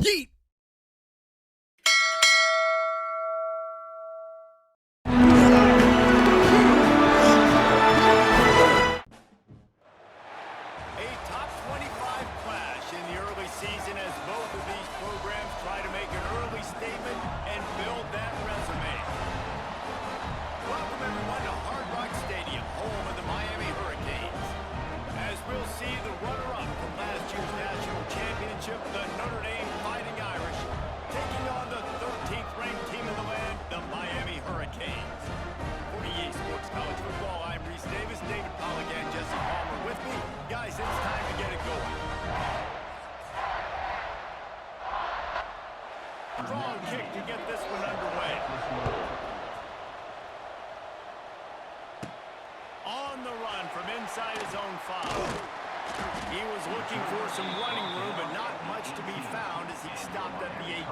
Yeet! The Notre Dame Fighting Irish taking on the 13th ranked team in the land, the Miami Hurricanes. For EA Sports College Football, I'm Reese Davis, David Polligan, Jesse Palmer with me. Guys, it's time to get it going. Strong kick to get this one underway. On the run from inside his own 5. He was looking for some running room, but not much to be found as he stopped at the 18.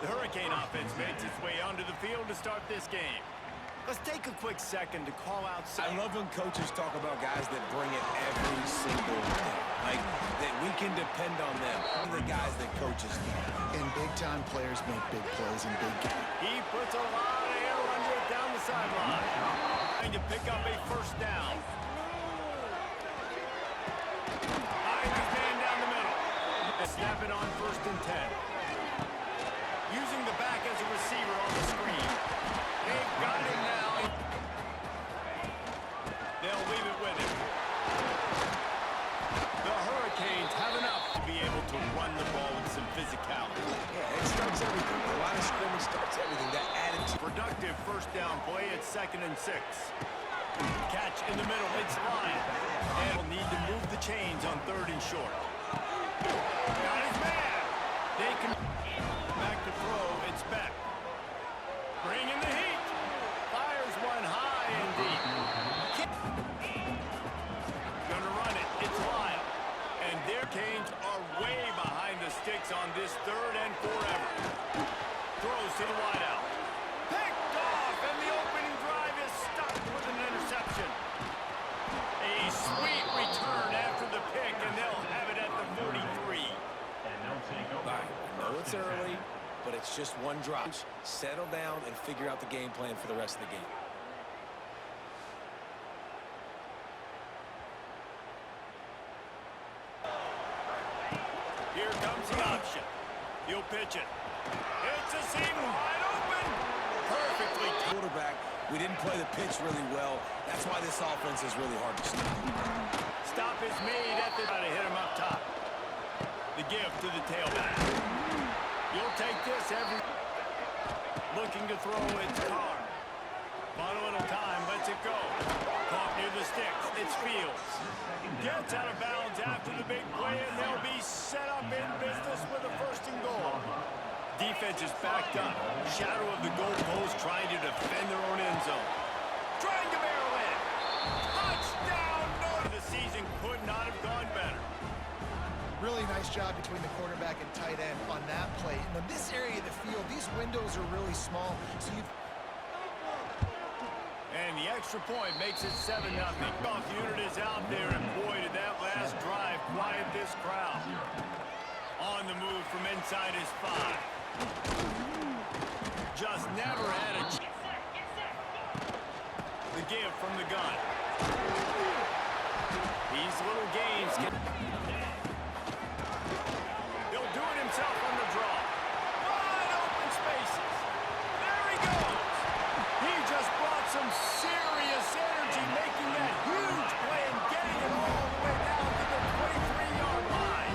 The Hurricane offense makes its way onto the field to start this game. Let's take a quick second to call out. I love when coaches talk about guys that bring it every single day. Like, that we can depend on them. The guys that coaches need. And big-time players make big plays in big games. He puts a lot of air under it down the sideline. Trying to pick up a first down. Snapping on 1st and 10. Using the back as a receiver on the screen. They've got him now. They'll leave it with him. The Hurricanes have enough to be able to run the ball with some physicality. Yeah, it starts everything. A lot of scrimmage starts everything. That attitude. Productive first down play at 2nd and 6. Catch in the middle. It's line. And will need to move the chains on 3rd and short. Got his man. They can back to throw. It's Beck. Bringing the heat. Fires one high and deep. Gonna run it. It's Lyle. And their Canes are way behind the sticks on this 3rd and forever. Throws to the wideout. Picked off, and the opening drive is stuck with an interception. A sweet return after the pick, and they'll have it at the 43. I know it's early, but it's just one drop. Settle down and figure out the game plan for the rest of the game. Here comes the option. He'll pitch it. It's a seam wide open. Perfectly. Quarterback, we didn't play the pitch really well. That's why this offense is really hard to stop. Stop is made at the... to hit him up top. The give to the tailback. You'll take this every... Looking to throw, it's Carr. On a little time, lets it go. Caught near the sticks, it's Fields. Gets out of bounds after the big play, and they'll be set up in business with a 1st and goal. Defense is backed up. Shadow of the goalpost trying to defend their own end zone. Trying to barrel in. Touchdown! Norte. The season could not have gone better. Really nice job between the quarterback and tight end on that play. And in this area of the field, these windows are really small, so you've... And the extra point makes it 7-0. Kickoff unit is out there, and boy, did that last drive quiet this crowd. On the move from inside his 5. Just never had a chance. The give from the gun. These little games can... He'll do it himself on the draw. Wide open spaces. There he goes. He just brought some serious energy, making that huge play and getting it all the way down to the 23-yard line.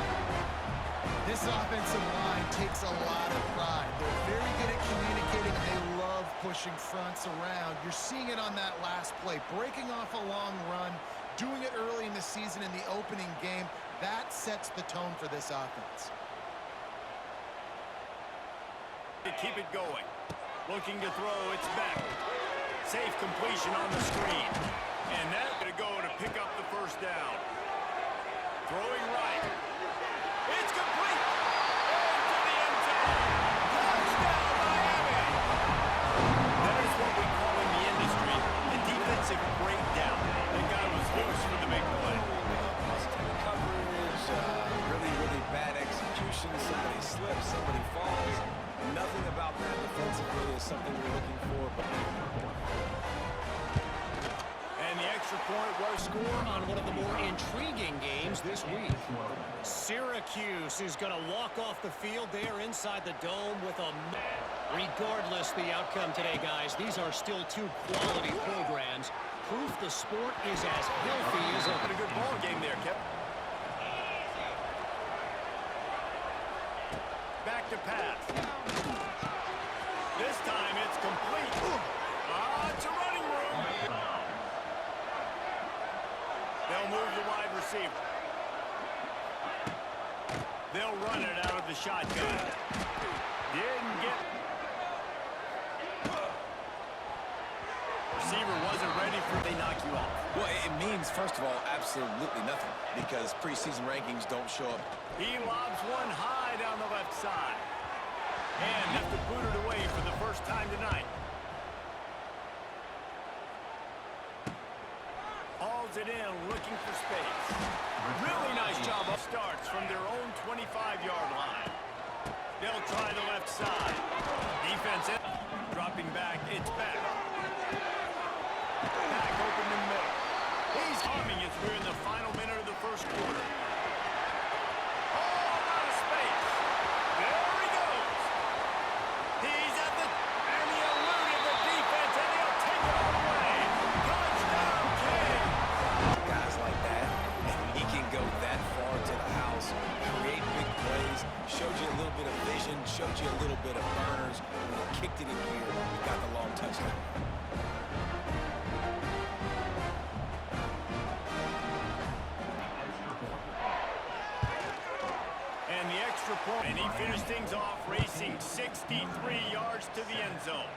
This offensive line takes a lot of pride. They're very good at communicating, and they love pushing fronts around. You're seeing it on that last play, breaking off a long run, doing it early in the season in the opening game. That sets the tone for this offense. To keep it going. Looking to throw, it's back. Safe completion on the screen. And that's going to go to pick up the 1st down. Throwing right. It's complete. Into the end zone. Touchdown, Miami. That is what we call in the industry a defensive breakdown. The guy was loose for the big play. Busted coverage, really, really bad execution. motion, somebody slips, somebody falls. Nothing about that defensively is something we're looking for. And the extra point was Score on one of the more intriguing games this week. Syracuse is going to walk off the field there inside the dome with a... Regardless the outcome today, guys, these are still two quality programs. Proof the sport is as healthy as ever. a good ball game there, Kevin. Back to pass. This time it's complete. It's a running room. They'll move the wide receiver. They'll run it out of the shotgun. Didn't get... Receiver wasn't ready for... They knock you off. Well, it means, first of all, absolutely nothing, because preseason rankings don't show up. He lobs one high down the left side. And left it booted away for the first time tonight. Hauls it in, looking for space. Really nice job. Starts from their own 25-yard line. They'll try the left side. Defense in. Dropping back. It's back. Back open in the middle. He's humming it through in the final minute of the first quarter. Oh, out of space. There he goes. He's at the... And he eluded the defense, and he'll take it all the way. Touchdown, King. Guys like that, and he can go that far to the house, create big plays, showed you a little bit of vision, showed you a little bit of burners, and he kicked it in here, he got the long touchdown. And the extra point, and he finished things off racing 63 yards to the end zone.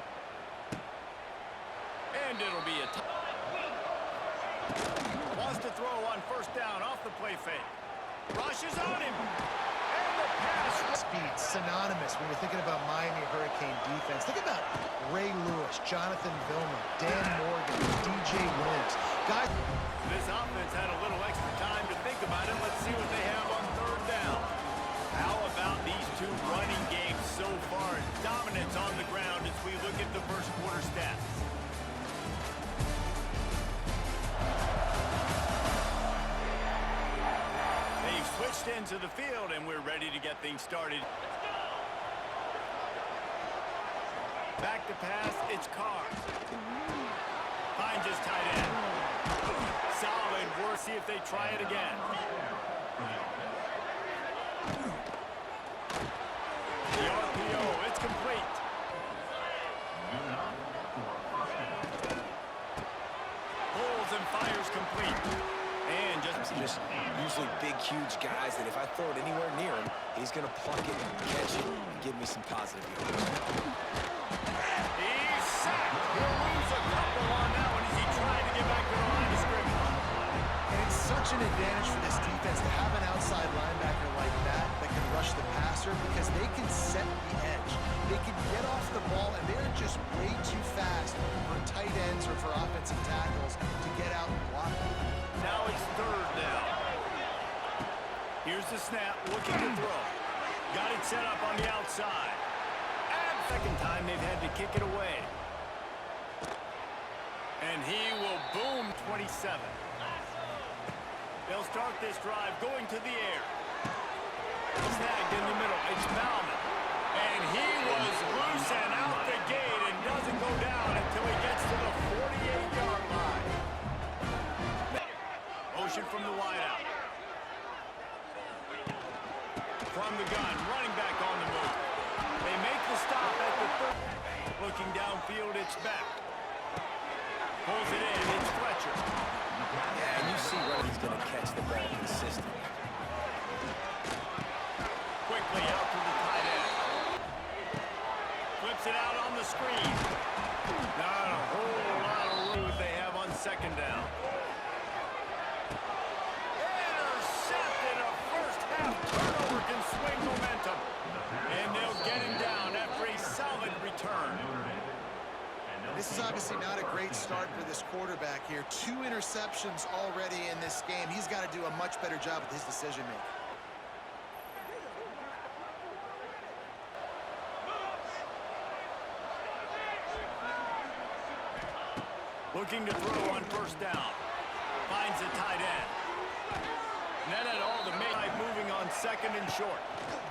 And it'll be a wants to throw on first down off the play fake. Rushes on him. And the pass. Speed, synonymous when you're thinking about Miami Hurricane defense. Think about Ray Lewis, Jonathan Vilma, Dan Morgan, DJ Williams. Guys, This offense had a little extra time to think about it. Let's see what they have on third down. How about these two running games so far? Dominance on the ground as we look at the first quarter stats. They've switched into the field, and we're ready to get things started. Back to pass, it's Carr. Finds his tight end. Solid work. See if they try it again. The RPO, it's complete. Pulls and fires complete. And just usually big, huge guys that if I throw it anywhere near him, he's going to pluck it, catch it, and give me some positive yards. He's sacked. He'll lose a couple on that one as he tried to get back to the line of scrimmage. and it's such an advantage for this defense to have an outside linebacker like that can rush the passer because they can set the edge. They can get off the ball, and they're just way too fast for tight ends or for offensive tackles to get out and block them. Now it's third down. Here's the snap, looking to throw. Got it set up on the outside. And second time they've had to kick it away. And he will boom 27. They'll start this drive going to the air. Snagged in the middle. It's Bauman. And he was loose and out the gate and doesn't go down until he gets to the 48-yard line. Motion from the wideout. From the gun, running back on the move. They make the stop at the third. Looking downfield, it's back. Pulls it in, it's Fletcher. Yeah, and you see where he's going to catch the ball consistently. Quickly out to the tight end. Flips it out on the screen. Not a whole lot of room they have on second down. Intercepted. A first half turnover can swing momentum. And they'll get him down after a solid return. This is obviously not a great start for this quarterback here. 2 interceptions already in this game. He's got to do a much better job with his decision-making. Looking to throw on first down. Finds the tight end. And that had all the moving on second and short.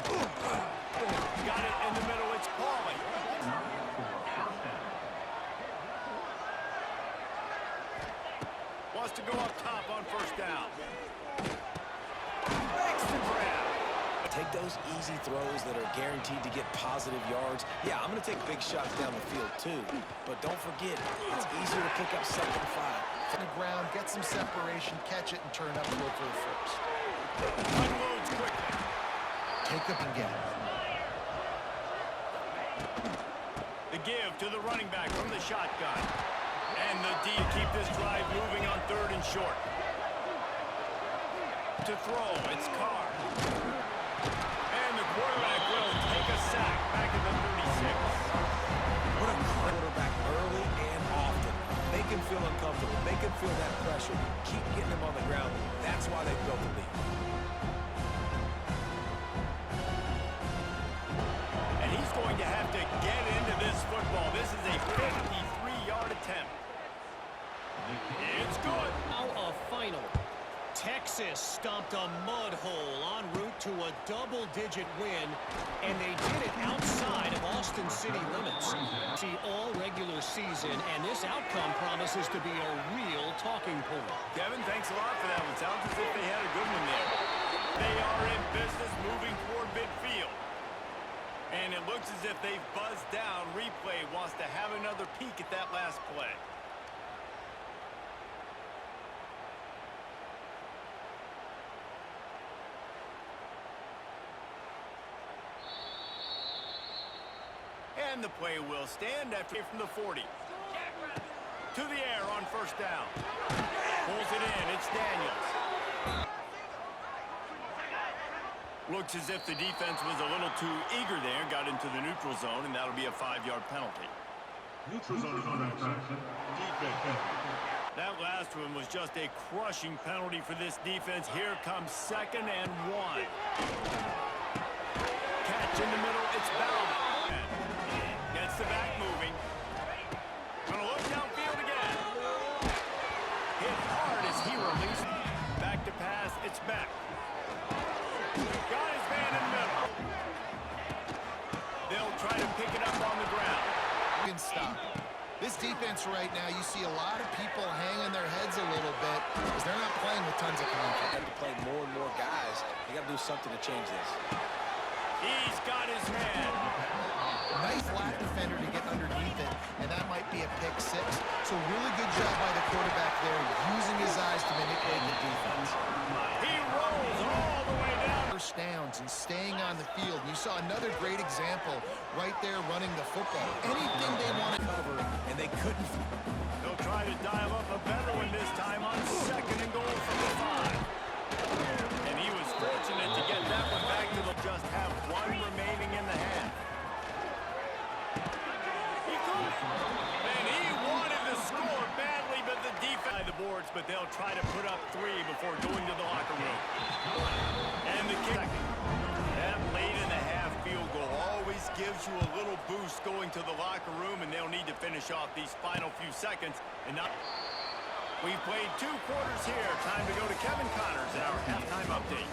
Got it in the middle. It's Pauly. Wants to go up top on first down. Makes the grab. Take those easy throws that are guaranteed to get positive yards. Yeah, I'm going to take big shots down the field too. But don't forget, it's easier to pick up 2nd and 5. On the ground, get some separation, catch it, and turn up for the first. Unloads quickly. Take up and get it. The give to the running back from the shotgun. And the D to keep this drive moving on 3rd and short. To throw, it's Carr. And the quarterback will take a sack back at the 36. What a quarterback early and often. Make him feel uncomfortable. Make him feel that pressure. Keep getting him on the ground. That's why they built the lead. And he's going to have to get into this football. This is a 53-yard attempt. It's good. Now a final. Texas stomped a mud hole en route to a double-digit win, and they did it outside of Austin city limits. See all regular season, and this outcome promises to be a real talking point. Kevin, thanks a lot for that one. Sounds as if they had a good one there. They are in business moving toward midfield. And it looks as if they've buzzed down. Replay wants to have another peek at that last play. And the play will stand after from the 40. To the air on first down. Pulls it in. It's Daniels. Looks as if the defense was a little too eager there. Got into the neutral zone, and that'll be a 5-yard penalty. Neutral zone is on infraction. Defense penalty. That last one was just a crushing penalty for this defense. Here comes 2nd and 1. Catch in the middle. It's Bauman. Gets the back moving. Gonna look downfield again. Hit hard as he released. Back to pass. It's Beck. Got his man in the middle. They'll try to pick it up on the ground. Can stop. This defense right now, you see a lot of people hanging their heads a little bit because they're not playing with tons of confidence. They have to play more and more guys. They got to do something to change this. He's got his man. Nice flat defender to get underneath it, and that might be a pick 6. So really good job by the quarterback there, using his eyes to manipulate the defense. He rolls all the way down. First downs and staying on the field. And you saw another great example right there running the football. Anything they want to cover, and they couldn't. They'll try to dial up a better one this time on 2nd and goal from the 5. And he was fortunate to get that one back to the just have one remaining in the half. He caught it. And he wanted to score badly, but the defense the boards, but they'll try to put up 3 before going to the locker room. And the kick. That late in the half field goal always gives you a little boost going to the locker room, and they'll need to finish off these final few seconds. And not. We've played 2 quarters here. Time to go to Kevin Connors in our halftime update.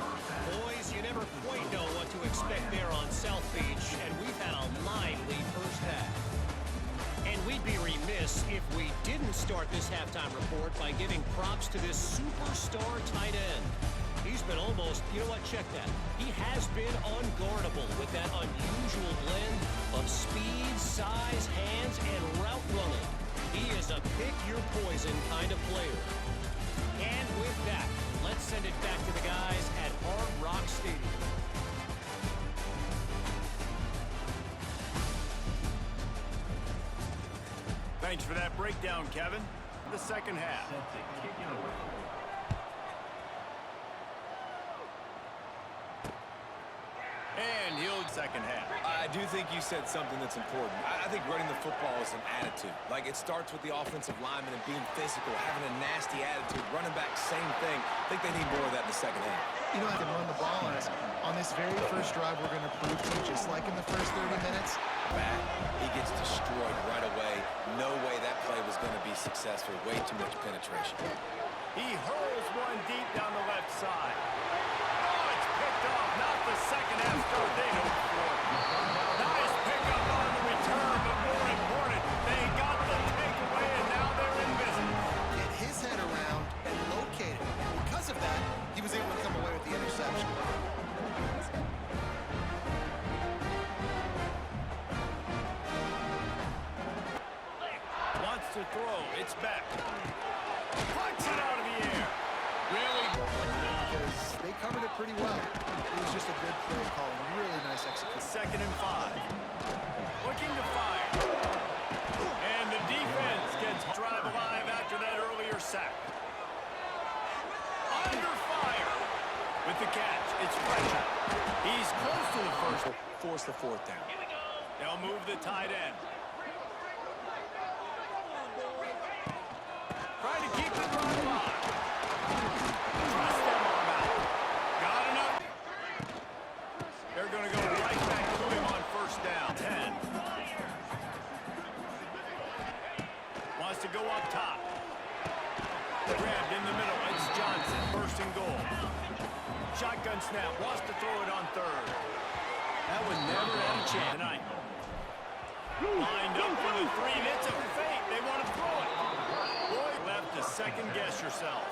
Boys, you never quite know what to expect there on South Beach, and we've had a lively first half. And we'd be remiss if we didn't start this halftime report by giving props to this superstar tight end. He's been almost, you know what, check that. He has been unguardable with that unusual blend of speed, size, hands, and route running. He is a pick-your-poison kind of player. And with that, let's send it back to the guys at Hard Rock Stadium. Thanks for that breakdown, Kevin. The second half. And he'll second half. I do think you said something that's important. I think running the football is an attitude. Like, it starts with the offensive lineman and being physical, having a nasty attitude. Running back, same thing. I think they need more of that in the second half. You know, I can run the ball on us. On this very first drive, we're going to prove to you, just like in the first 30 minutes, back, he gets destroyed right away. No way that play was going to be successful. Way too much penetration. He hurls one deep down the left side. Oh, it's picked off. Not the second half start they hoped for. Nice pickup on the return, but more important, they got the takeaway, and now they're in business. Get his head around and locate it. And because of that, he was able to come away with the interception. Wants to throw. It's back. Punts it out of the air. Really? Because they covered it pretty well. It was just a good play call. Really nice execution. 2nd and 5. Looking to fire. And the defense gets drive alive after that earlier sack. Under fire. With the catch, it's Fletcher. He's close to the first. Force the 4th down. They'll move the tight end. Trying to keep the drive alive. Trust them on that. Got enough. They're going to go right back to him on 1st down. 10. Wants to go up top. Grabbed in the middle. It's Johnson. 1st and goal. Shotgun snap. Wants to throw it on 3rd. That would never have a chance tonight. Lined up for the 3. It's a fake. They want to throw it. Boy, left to second guess yourself.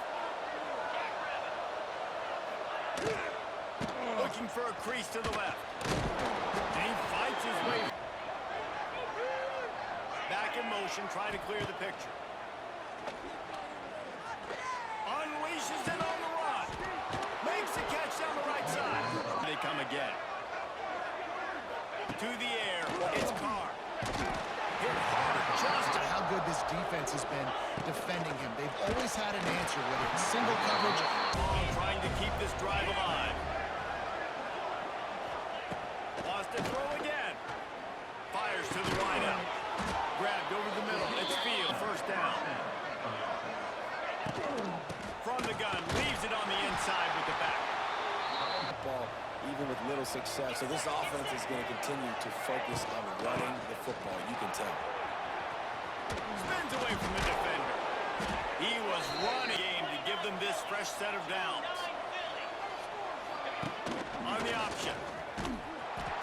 Looking for a crease to the left. And he fights his way. Back in motion, trying to clear the picture. Unleashes it on the run. Makes the catch down the right side. They come again. To the air. It's Carr. Hit hard. Just How good this defense has been defending him. They've always had an answer, whether it's single coverage. trying to keep this drive alive. Lost to throw again. Fires to the wideout. Grabbed over the middle. It's Field. 1st down. From the gun. Leaves it on the inside with the back. Ball, even with little success. So this offense is going to continue to focus on running the football. You can tell. Spins away from the defender. He was running game to give them this fresh set of downs. On the option.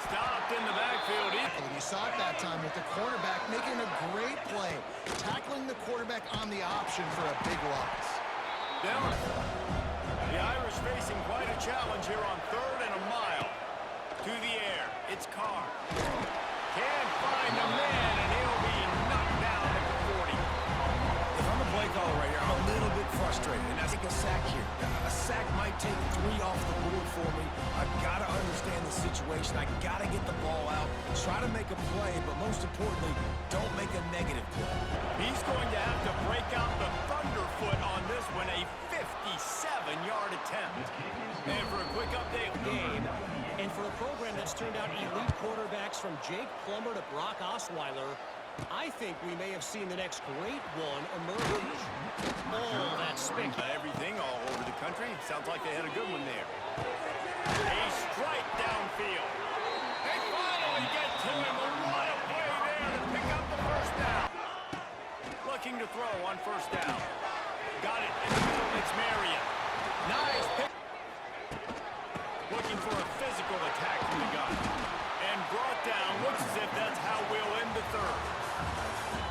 Stopped in the backfield. And you saw it that time with the quarterback making a great play, tackling the quarterback on the option for a big loss. Down. The Irish facing quite a challenge here on 3rd and a mile. To the air. It's Carr. Can't find a man, and he'll be knocked down at the 40. If I'm a play caller right here, I'm a little bit frustrated, and I take a sack here. A sack might take 3 off the board for me. I've got to understand the situation. I got to get the ball out, try to make a play, but most importantly, don't make a negative play. He's going to have to break out the thunderfoot on this one, a 57-yard attempt. And for a quick update. Game. And for a program that's turned out elite quarterbacks from Jake Plummer to Brock Osweiler, I think we may have seen the next great one emerge. Oh, that's spink. Everything all over the country. Sounds like they had a good one there. A strike downfield. They finally get to him. What a play there to pick up the 1st down. Looking to throw on 1st down. Got it in the middle. It's Marion. Nice pick. Looking for a physical attack from the gun. And brought down. Looks as if that's how we'll end the 3rd.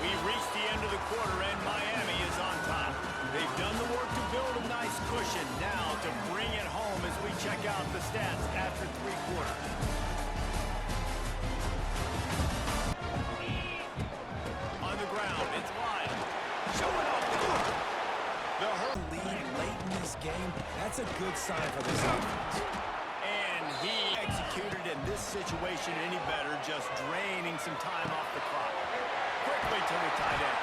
We've reached the end of the quarter, and Miami is on top. They've done the work to build a nice cushion. Now to bring it home as we check out the stats after 3 quarters. On the ground, it's Lyle. Showing off the hook. The Lead late in this game, that's a good sign for this offense. And he executed in this situation any better, just draining some time off the clock. Quickly to the tight end.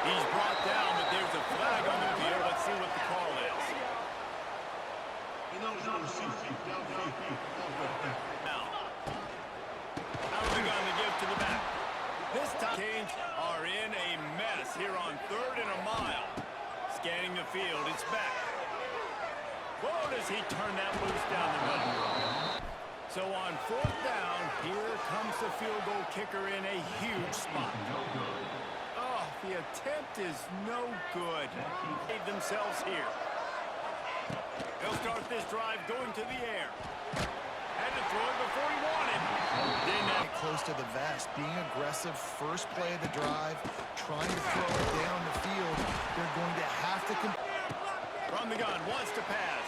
He's brought down, but there's a flag on the field. Let's see what the call is. Now, out of the gun to give to the back. This time, Canes are in a mess here on 3rd and a mile. Scanning the field, it's back. Whoa, does he turn that loose down the middle. So on 4th down, here comes the field goal kicker in a huge spot. Oh, the attempt is no good. Save themselves here. They'll start this drive going to the air. Had to throw it before he wanted. Didn't have Close to the vest, being aggressive, first play of the drive, trying to throw it down the field. They're going to have to from the gun, wants to pass.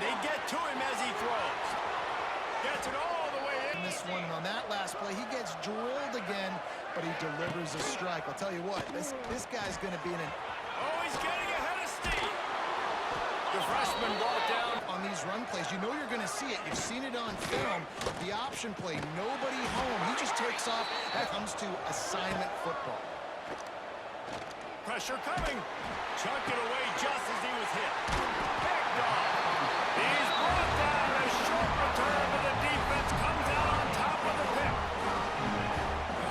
They get to him as he throws. Gets it all the way in. this one. And on that last play, he gets drilled again, but he delivers a strike. I'll tell you what, this guy's going to be in an... Oh, he's getting ahead of steam. The freshman brought down. On these run plays, you know you're going to see it. You've seen it on film. The option play, nobody home. He just takes off. That comes to assignment football. Pressure coming. Chucked it away just as he was hit. Picked off. He's brought down. A short return, but the defense comes out on top of the pick.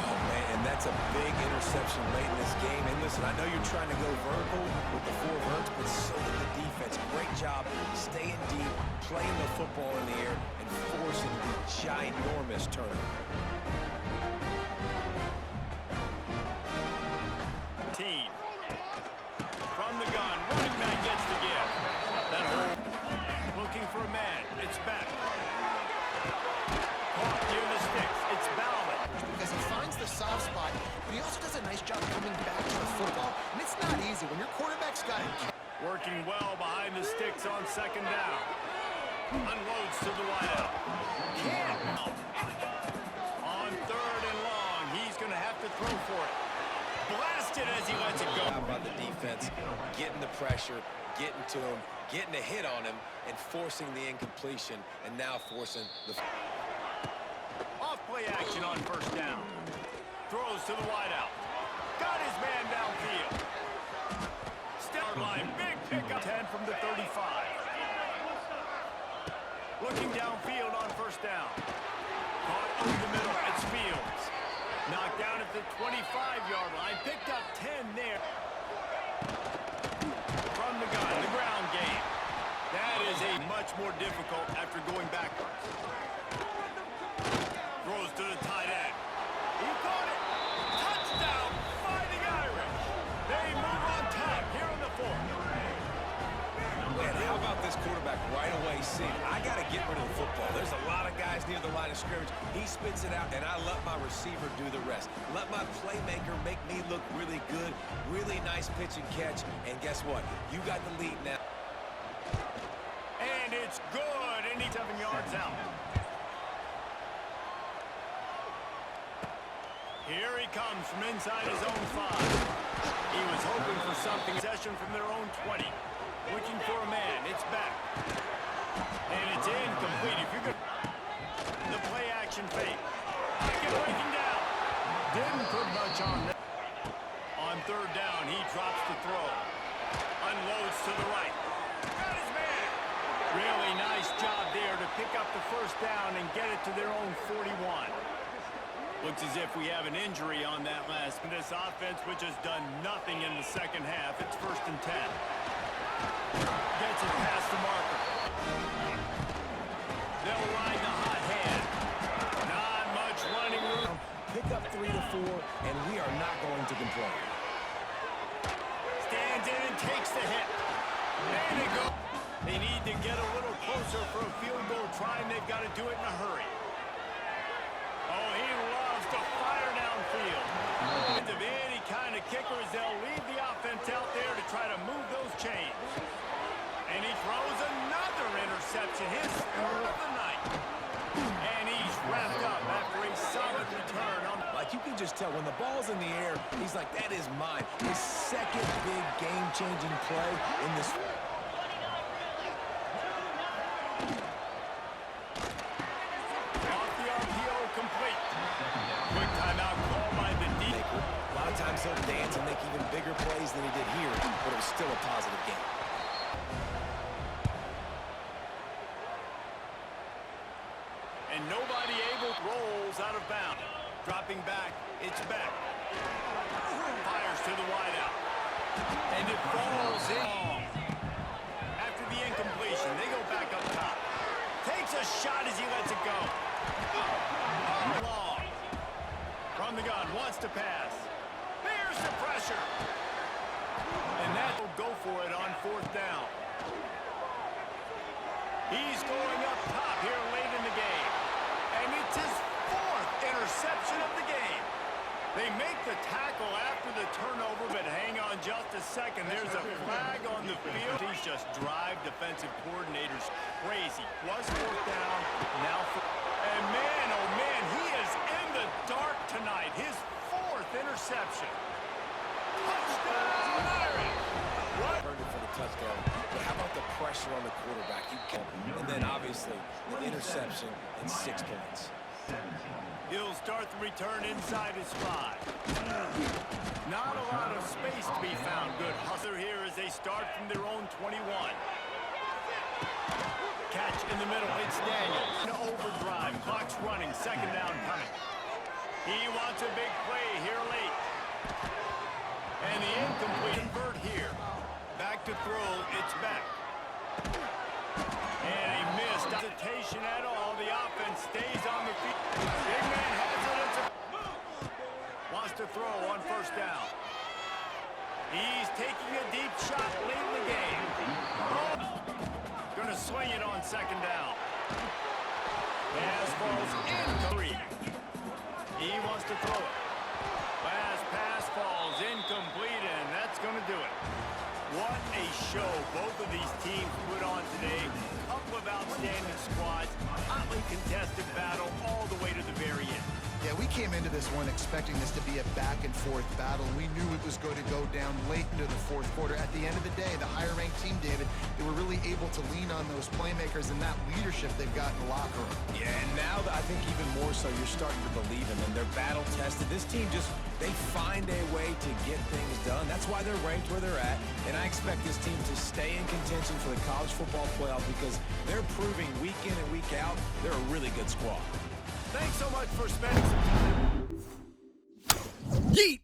Oh, man, and that's a big interception late in this game. And listen, I know you're trying to go vertical with the 4 verts, but so did the defense. Great job staying deep, playing the football in the air, and forcing the ginormous turnover. Team. From the gun, running back gets the give. That hole. Looking for a man. It's back. Caught near the sticks. It's Bauman. Because he finds the soft spot, but he also does a nice job coming back to the football. And it's not easy when your quarterback's got him. Working well behind the sticks on 2nd down. Unloads to the wideout. Can't. On 3rd and long, he's going to have to throw for it. Blasted as he lets it go. How about the defense getting the pressure, getting to him, getting a hit on him, and forcing the incompletion, and now forcing the... Off-play action on 1st down. Throws to the wideout. Got his man downfield. Start line, big pickup. 10 from the 35. Looking downfield on 1st down. Caught over the middle. It's Fields. Knocked down at the 25-yard line. Picked up 10 there. From the gun, the ground game. That is a much more difficult after going backwards. Throws to the tight end. He caught it. Touchdown, Fighting Irish. They move on top here on the 4th. Man, how about this quarterback right away seeing, I got to get rid of the football. There's a lot of guys near the line of scrimmage. He spits it out, and I let my receiver do the rest. Let my playmaker make me look really good. Really nice pitch and catch. And guess what? You got the lead now. And it's good. And he's 7 yards out. Here he comes from inside his own 5. He was hoping for something. Possession from their own 20. Looking for a man. It's back. And it's incomplete. If you're good. The play action fake. Pocket breaking down. Didn't put much on that. On 3rd down, he drops the throw. Unloads to the right. Got his man. Really nice job there to pick up the 1st down and get it to their own 41. Looks as if we have an injury on that last. This offense, which has done nothing in the 2nd half. It's 1st and 10. Gets it past the marker. They'll ride the hot hand. Not much running room. Pick up 3 to 4, and we are not going to complain. Stands in and takes the hit. There they go. They need to get a little closer for a field goal try, and they've got to do it in a hurry. Oh, he loves to fire downfield. Of any kind of kickers, they'll leave the offense out there to try to move those chains. And he throws another interception, his 3rd of the night. And he's wrapped up after a solid return. Like, you can just tell when the ball's in the air, he's like, that is mine. His 2nd big game-changing play in this. Off the RPO, complete. Quick timeout call by the D. A lot of times he'll dance and make even bigger plays than he did here, but it was still a positive game. And nobody able rolls out of bounds. Dropping back, it's back. Fires to the wideout. And it falls in. After the incompletion, they go back up top. Takes Takes a shot as he lets it go. Long. From the gun, wants to pass. Here's the pressure. And that will go for it on 4th down. He's going up top here late in the game. And it's his 4th interception of the game. They make the tackle after the turnover, but hang on just a second. There's a flag on the field. He's just drive defensive coordinators crazy. Was 4th down, now and man, oh man, he is in the dark tonight. His 4th interception. Touchdown, Irish! What? Earned it for the touchdown. But how about the pressure on the quarterback? You can, and then obviously the interception and 6 points. He'll start the return inside his 5. Not a lot of space to be found. Good hustler here as they start from their own 21. Catch in the middle. It's Daniels. To overdrive. Clock's running. 2nd down coming. He wants a big play here late. And the incomplete. Convert here. Back to throw. It's back. And he missed. Hesitation at all. The offense stays on the field. Big man has it. It's a wants to throw on 1st down. He's taking a deep shot late in the game. Gonna swing it on 2nd down. Pass falls incomplete. He wants to throw it. Last pass falls incomplete, and that's gonna do it. What a show both of these teams put on today. Couple of outstanding squads. Hotly contested battle all the way to the very end. Yeah, we came into this one expecting this to be a back-and-forth battle. We knew it was going to go down late into the 4th quarter. At the end of the day, the higher-ranked team, David, they were really able to lean on those playmakers and that leadership they've got in the locker room. Yeah, and now I think even more so, you're starting to believe in them. They're battle-tested. This team just, they find a way to get things done. That's why they're ranked where they're at, and I expect this team to stay in contention for the college football playoff because they're proving week in and week out they're a really good squad. Thanks so much for spending some time. Yeet!